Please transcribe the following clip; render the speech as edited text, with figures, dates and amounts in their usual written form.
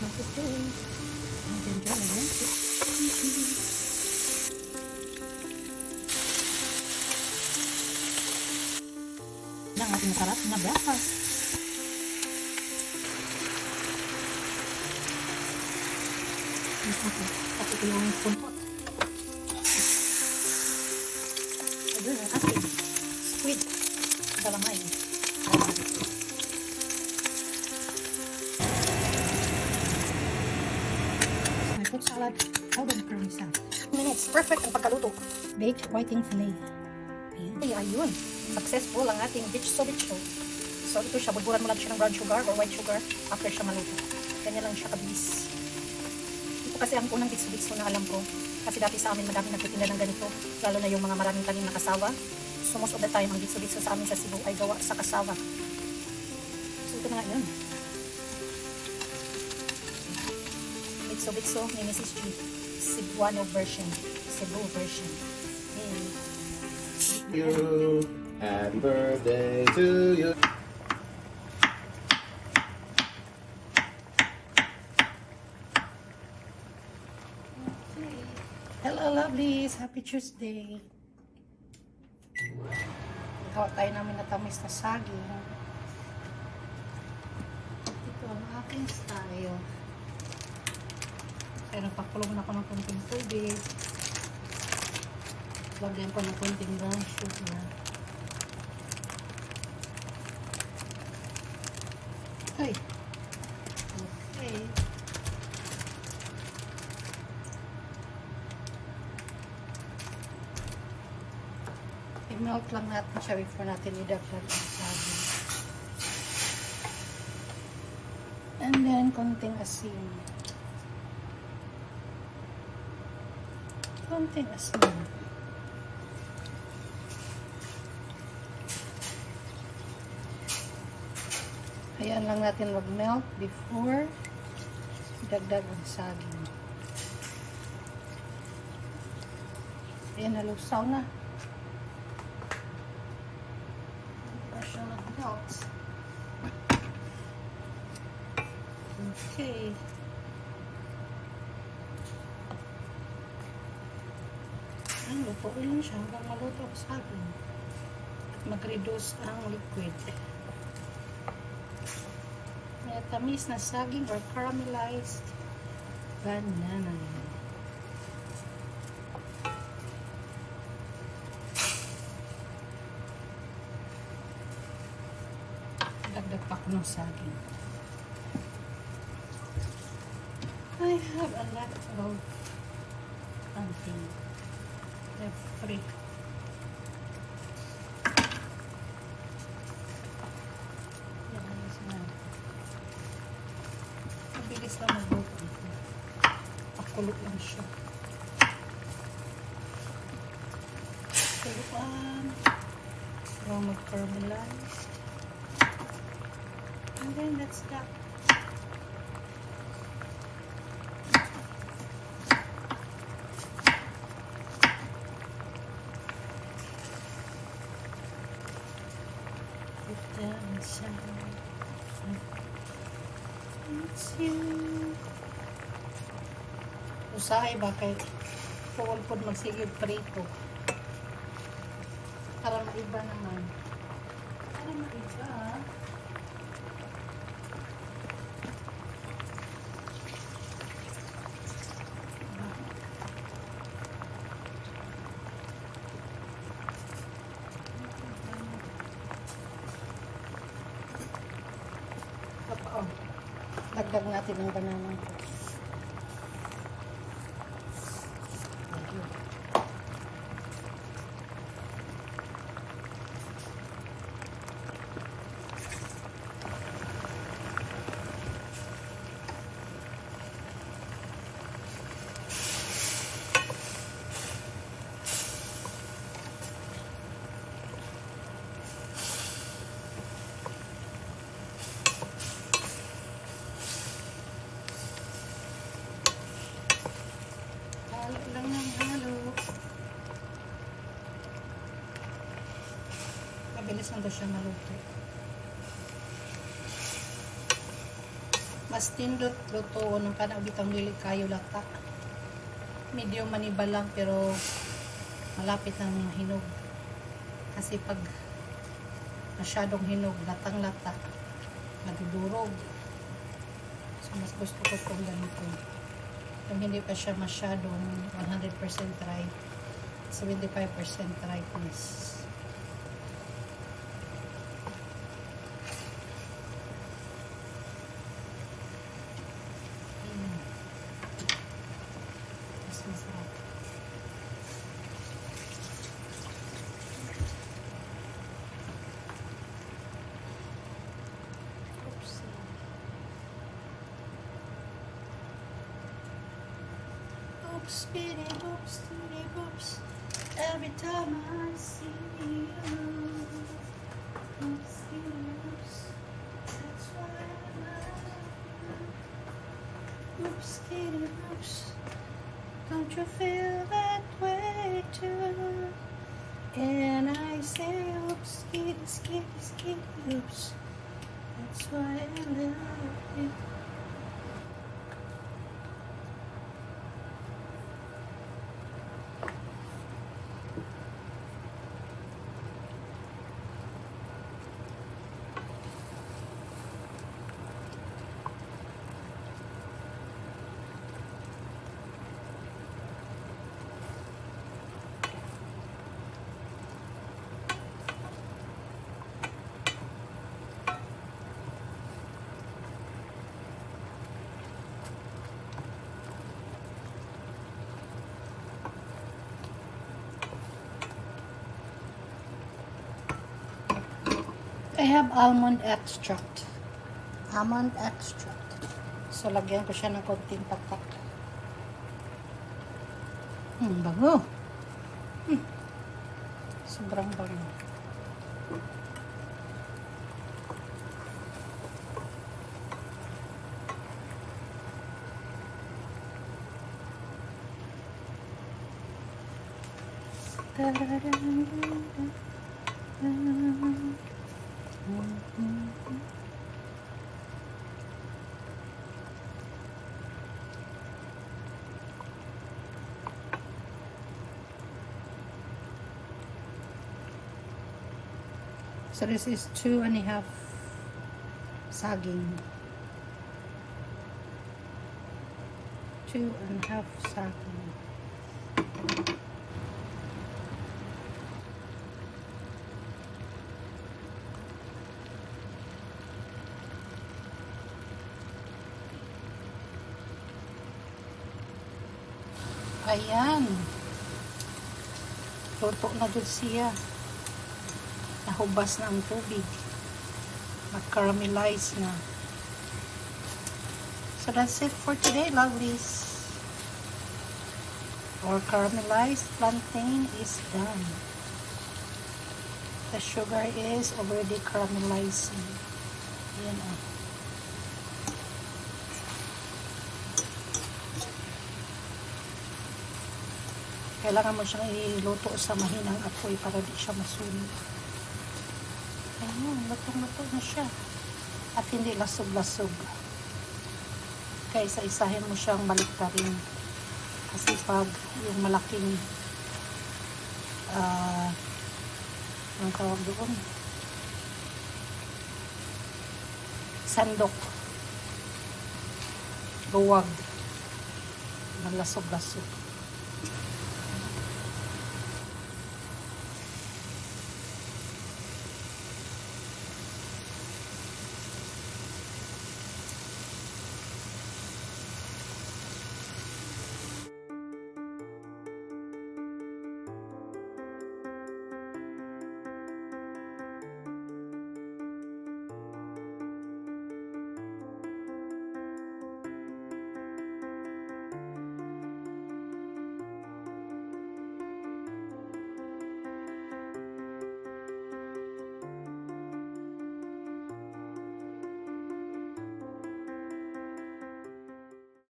Okay. Enjoy it. Yan ang ating masarap na breakfast. Tapos ito yung pumpot. Ito yung ating squid. Galamay. My fruit salad. Powdered parmesan. Minutes. Perfect ang pagkaluto. Baked whiting fillet. Ayan. Ayun. Successful ang ating beach sobicho. So, ito siya. Bulburan mo lang siya ng brown sugar or white sugar after siya maluto. Ganyan lang siya kabilis. Ito kasi ang unang beach sobicho na alam ko. Kasi dati sa amin madaming nagtitinda ng ganito. Lalo na yung mga maraming tanim na kasawa. So, most of the time, ang beach sobicho sa amin sa Cebu ay gawa sa kasawa. So, ito na nga yun. Beach sobicho ni Mrs. G. Cebuano version. Cebu version. Hey. You. Happy birthday to you. Hello lovelies! Happy Tuesday! Gawa tayo namin natamis na saging. Ito ang aking style. Kaya nagpakulong na ako ng konting tubig. Lagyan ko ng konting brown sugar. Okay. Okay. I-melt lang natin siya before natin idagdag ang saging. And then, konting asin. Konting asin. Hayaan lang natin mag-melt before idagdag ang saging. Ayan, nalusaw na. Siya nag-melt. Okay. Ang lutuin lang siya hanggang maluto ang saging. At mag-reduce ang liquid. May tamis na saging or caramelized banana. Dagdag pa ko ng saging. I have a lot of something. That's free. Mabilis lang mag-luto. Pakulot lang siya. Kuluan. Para mag-caramelized. And then that's that. Put that inside. It's you. Usahay ba kay full pod magsigid prito. Para maiba naman. Para maiba. Oh, dagdag natin ng banana ko. Lang ng halo. Mabilis lang daw siya maluto. As tindot luto ng kanang bitang dili kayo lata. Medyo maniba lang pero malapit ng hinog. Kasi pag masyadong hinog, latang-lata, madudurog. So mas gusto ko itong ganito. Yung hindi pa siya masyadong 100% dry, 75% ripeness. Mas masarap. Oops, bitty boops, bitty boops. Every time I see you, oops, bitty boops. That's why I love you. Oops, bitty boops. Don't you feel that way too? And I say, oops, skitty, skitty, skitty, oops. That's why I love you. I have almond extract. Almond extract. So, lagyan ko siya ng konting patak. Bango. Sobrang bango. So this is 2.5 saging. 2.5 saging. Ayan. Luto na dun siya. Nahubas na ang tubig. Mag-caramelize na. So that's it for today, lovelies. Our caramelized plantain is done. The sugar is already caramelizing. Ayan o. Kailangan mo siyang iluto sa mahinang apoy para di siya masunog. Ayun, lutong-luto na siya. At hindi lasog-lasog. Kaya isa-isahin mo siyang baliktarin. Kasi pag yung malaking ang tawag doon, sandok, luwag, malasog-lasog.